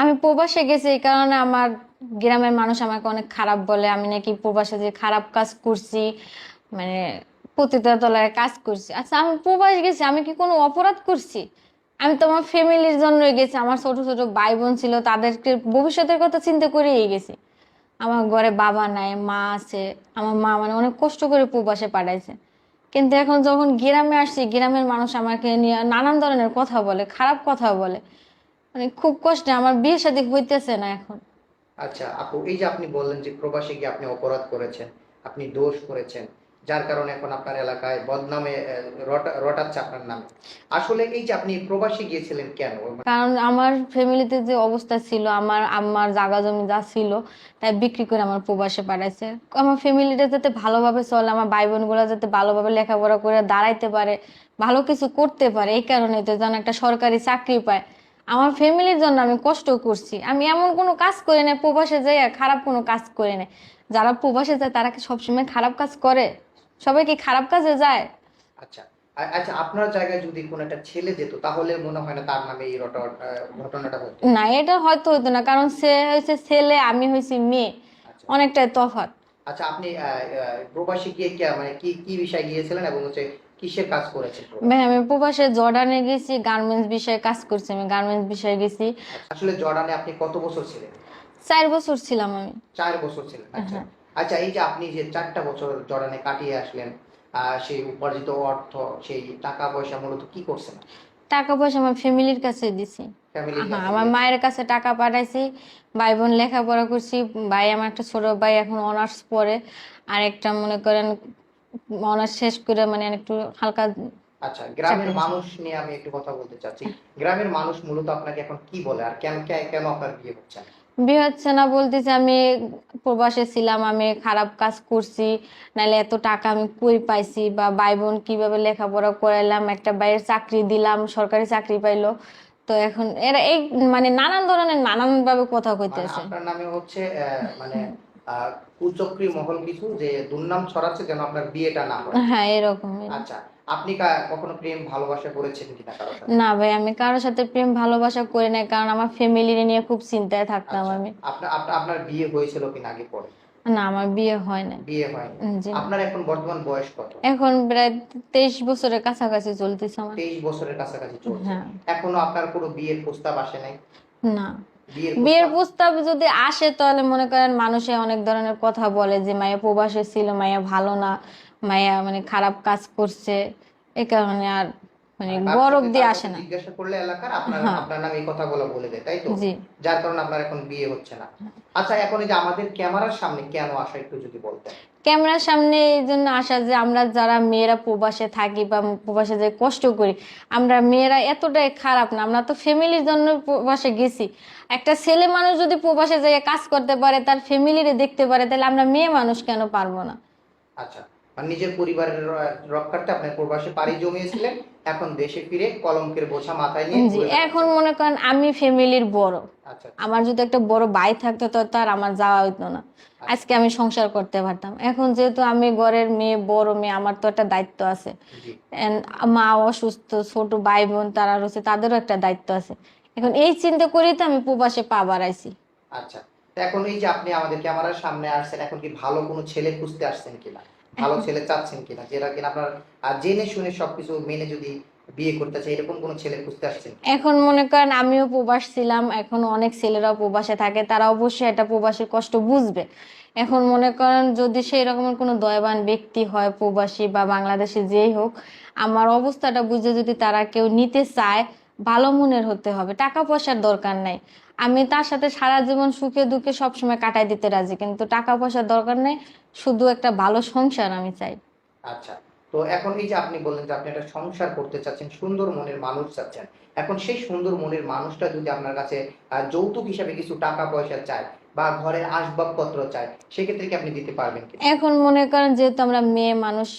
আমি প্রবাসে গেছি এই কারণে আমার গ্রামের মানুষ আমাকে অনেক খারাপ বলে, আমি নাকি প্রবাসে যে খারাপ কাজ করছি, মানে পতিতার তলায় কাজ করছি। আচ্ছা, আমি প্রবাস গেছি, আমি কি কোনো অপরাধ করছি? আমি তো আমার ফ্যামিলির জন্যই গেছি, আমার ছোট ছোট ভাই বোন ছিল, তাদেরকে ভবিষ্যতের কথা চিন্তা করেই গেছি। আমার ঘরে বাবা নাই, মা আছে। আমার মা মানে অনেক কষ্ট করে প্রবাসে পাঠাইছে। কিন্তু এখন যখন গ্রামে আসছি, গ্রামের মানুষ আমাকে নিয়ে নানান ধরনের কথা বলে, খারাপ কথা বলে। মানে খুব কষ্টে আমার বিয়ে শাদী হইতেছে না এখন। আচ্ছা আপু, এই যে আপনি বললেন যে প্রবাসে গিয়ে আপনি অপরাধ করেছেন, আপনি দোষ করেছেন, যার কারণে এখন আপনার এলাকায় বদনামে রটাচ্ছে আপনার নামে। আসলে এই যে আপনি প্রবাসে গিয়েছিলেন কেন? কারণ আমার ফ্যামিলিতে যে অবস্থা ছিল, আমার আম্মার জাগা জমি যা ছিল তাই বিক্রি করে আমার প্রবাসে পাঠাইছে। আমার ফ্যামিলিটা যাতে ভালোভাবে চলে, আমার ভাই বোন গুলা যাতে ভালোভাবে লেখাপড়া করে দাঁড়াইতে পারে, ভালো কিছু করতে পারে, এই কারণে তো যেন একটা সরকারি চাকরি পায়। আমার ফ্যামিলির জন্য আমি কষ্ট করছি, আমি এমন কোনো কাজ করি না প্রবাসে যাই খারাপ কোনো কাজ করি না। যারা প্রবাসে যায় তারা কি সবসময় খারাপ কাজ করে? সবাই কি খারাপ কাজে যায়? আচ্ছা, আচ্ছা, আপনার জায়গায় যদি কোনো একটা ছেলে যেত তাহলে মনে হয় না তার নামে এই ঘটনাটা হতো? না, এটা হয়তো হতো না, কারণ সে হয়েছে ছেলে, আমি হয়েছি মেয়ে, আচ্ছা, অনেকটাই তফাৎ। আচ্ছা, আপনি প্রবাসী গিয়ে কি মানে কি বিষয় গিয়েছিলেন এবং হচ্ছে কিসের কাজ করেছেন ভাই, প্রবাসী? আমি প্রবাসে জর্ডানে গেছি, গার্মেন্টস বিষয়ে কাজ করছি, আমি গার্মেন্টস বিষয়ে গেছি। আচ্ছা, আসলে জর্ডানে আপনি কত বছর ছিলেন? 4 বছর ছিলাম আমি। 4 বছর ছিলেন, আচ্ছা। হ্যাঁ। আচ্ছা, এই যে আপনি যে 4টা বছর জর্ডানে কাটিয়ে আসলেন, সেই উপার্জিত অর্থ, সেই টাকা পয়সা মূলত কি করছেন? টাকা পয়সা আমার ফ্যামিলির কাছে দিছি। ফ্যামিলির হ্যাঁ, কাছে আমার দিয়েছেন? মায়ের কাছে টাকা পাঠাইছি। ভাই বোন লেখাপড়া করছি। ভাই, আমার একটা ছোট ভাই এখন অনার্স পড়ে, আর একটা মনে করেন অনার্স শেষ করে মানে একটু হালকা আচ্ছা, গ্রামের চাকরি আছে। মানুষ নিয়ে আমি একটু কথা বলতে চাচ্ছি। গ্রামের মানুষ মূলত আপনাকে এখন কি বলে, আর কেন কেন আপনার বিয়ে হচ্ছে না? বিয়ে হচ্ছে না বলতেছে আমি প্রবাসে ছিলাম, আমি খারাপ কাজ করছি, নাহলে এত টাকা আমি কই পাইছি, বা ভাই বোন কিভাবে লেখাপড়া করাইলাম, একটা বাইরের চাকরি দিলাম, সরকারি চাকরি পাইলো। তো এখন এরা এই মানে নানান ধরনের নানান ভাবে কথা মানে কইতেছে। আপনার নামে হচ্ছে মানে কুচক্রী মহল কিছু যে দুর্নাম ছড়াচ্ছে যেন আপনার বিয়েটা না হয়। হ্যাঁ, এরকমই। আচ্ছা, আপনি কখনো প্রেম ভালোবাসা করেছেন কিনা কারোর সাথে? না ভাই, আমি কারোর সাথে প্রেম ভালোবাসা করি না, কারণ আমার ফ্যামিলি নিয়ে খুব চিন্তায় থাকতাম আচ্ছা, আমি। আপনার আপনার আপনার বিয়ে হয়েছিল কিনা আগে পরে? না, আমার বিয়ে হয় নাই। বিয়ে হয়নি। জি না। আপনার এখন বর্তমান বয়স কত? এখন প্রায় 23 বছরের কাছাকাছি চলতেছে আমার। 23 বছরের কাছাকাছি চলছে। হ্যাঁ। এখনো আপনার কোনো বিয়ের প্রস্তাব আসে নাই? না, বিয়ের বিয়ের প্রস্তাব? প্রস্তাব যদি আসে তাহলে মনে করেন মানুষে অনেক ধরনের কথা বলে যে মাইয়া প্রবাসে ছিল, মাইয়া ভালো না, মাইয়া মানে খারাপ কাজ করছে, এই কারণে আর মানে মানে বড় কার অব্দি কাছে আসে না। জিজ্ঞাসা করলে এলাকার আপনার হ্যাঁ। আপনার নামে এই কথাগুলো বলে দেয়, তাই তো? জি। যার কারণে আপনার এখন বিয়ে হচ্ছে না। আচ্ছা, এখন এই যে আমাদের ক্যামেরার সামনে কেন আসা একটু যদি বলতেন। ক্যামেরার সামনে এই জন্য আসা যে আমরা যারা মেয়েরা প্রবাসে থাকি বা প্রবাসে যে কষ্ট করি, আমরা মেয়েরা এতটাই খারাপ না, আমরা তো ফ্যামিলির জন্য প্রবাসে গেছি। একটা ছেলে মানুষ যদি প্রবাসে যেয়ে কাজ করতে পারে, তার ফ্যামিলিরে দেখতে পারে, তাহলে আমরা মেয়ে মানুষ কেন পারবো না? আচ্ছা, মানে নিজের পরিবারের রক্ষার্থে আপনি প্রবাসে পাড়ি জমিয়েছিলেন, এখন দেশে ফিরে কলঙ্কের বোঝা মাথায় নিয়ে জি। ঘুরে এখন বেড়াচ্ছেন। মনে করেন আমি ফ্যামিলির বড়, আচ্ছা, আচ্ছা, আমার যদি একটা বড় ভাই থাকতো তো তার আমার যাওয়া হইতো না, আচ্ছা। আজকে আমি সংসার করতে পারতাম। এখন যেহেতু আমি ঘরের মেয়ে, বড় মেয়ে, আমার তো একটা দায়িত্ব আছে। জি। And মা অসুস্থ, ছোট ভাই বোন তারা রয়েছে, তাদেরও একটা দায়িত্ব আছে। এখন আচ্ছা, এই চিন্তা করেই তো আমি প্রবাসে পা বাড়াইছি। আচ্ছা। তো এখন এই যে আপনি আমাদের ক্যামেরার সামনে আসছেন, এখন কি ভালো কোনো ছেলে খুঁজতে আসছেন কিনা? ভালো এখন ছেলে চাচ্ছেন কিনা? যেটা কিনা আপনার জেনে শুনে সবকিছু মেনে যদি বিয়ে করতে চায়, এরকম কোনো ছেলে খুঁজতে আসছেন কিনা? এখন মনে করেন আমিও প্রবাস ছিলাম, এখন অনেক ছেলেরাও প্রবাসে থাকে, তারা অবশ্যই এটা প্রবাসীর কষ্ট বুঝবে। এখন মনে করেন যদি সেই রকমের কোনো দয়াবান ব্যক্তি হয়, প্রবাসী বা বাংলাদেশে যেই হোক, আমার অবস্থাটা বুঝে যদি তারা কেউ নিতে চায়, ভালো মনের হতে হবে, টাকা পয়সার দরকার নাই। আমি তার সাথে সারা জীবন সুখে দুঃখে সবসময় কাটাই দিতে রাজি, কিন্তু টাকা পয়সার দরকার নেই, শুধু একটা ভালো সংসার আমি চাই। আচ্ছা। তো এখন এই যে আপনি বললেন যে আপনি একটা সংসার করতে চাচ্ছেন, সুন্দর মনের মানুষ চাচ্ছেন। এখন সেই সুন্দর মনের মানুষটা যদি আপনার কাছে যৌতুক হিসাবে কিছু টাকা পয়সা চায় বা ঘরের আসবাবপত্র চায়, সেক্ষেত্রে কি আপনি দিতে পারবেন কিনা? এখন মনে করেন যেহেতু আমরা মেয়ে মানুষ,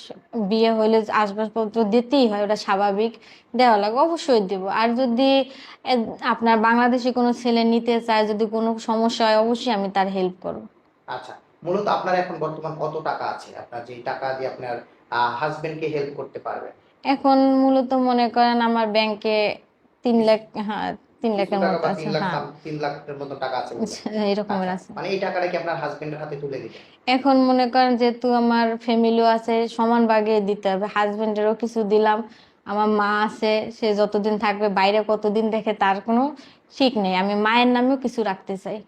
বিয়ে হইলে আসবাবপত্র দিতেই হয়, ওটা স্বাভাবিক, দেওয়া লাগে, অবশ্যই দেব। আর যদি এ, আপনার বাংলাদেশি কোনো ছেলে নিতে চায়, যদি কোনো সমস্যা হয়, অবশ্যই আমি তার হেল্প করব। আচ্ছা। মূলত আপনার এখন বর্তমান কত টাকা আছে? আপনার যেই টাকা দিয়ে আপনার হাসব্যান্ডকে হেল্প করতে পারবেন? এখন মূলত মনে করেন আমার ব্যাংকে 3 লাখ, হ্যাঁ, 3 কিছু লাখের টাকা মতো বা আছে, 3 লাখ হ্যাঁ। 3 লাখের মতো টাকা আছে বলে। এরকমের আচ্ছা, আছে। মানে এই টাকাটা কি আপনার হাজবেন্ডের হাতে তুলে দিবেন? এখন মনে করেন যেহেতু আমার ফ্যামিলিও আছে, সমান ভাগে দিতে হবে। হাজবেন্ডেরও কিছু দিলাম, আমার মা আছে, সে যতদিন থাকবে, বাইরে কতদিন দেখে তার কোনো ঠিক নেই। আমি মায়ের নামেও কিছু রাখতে চাই।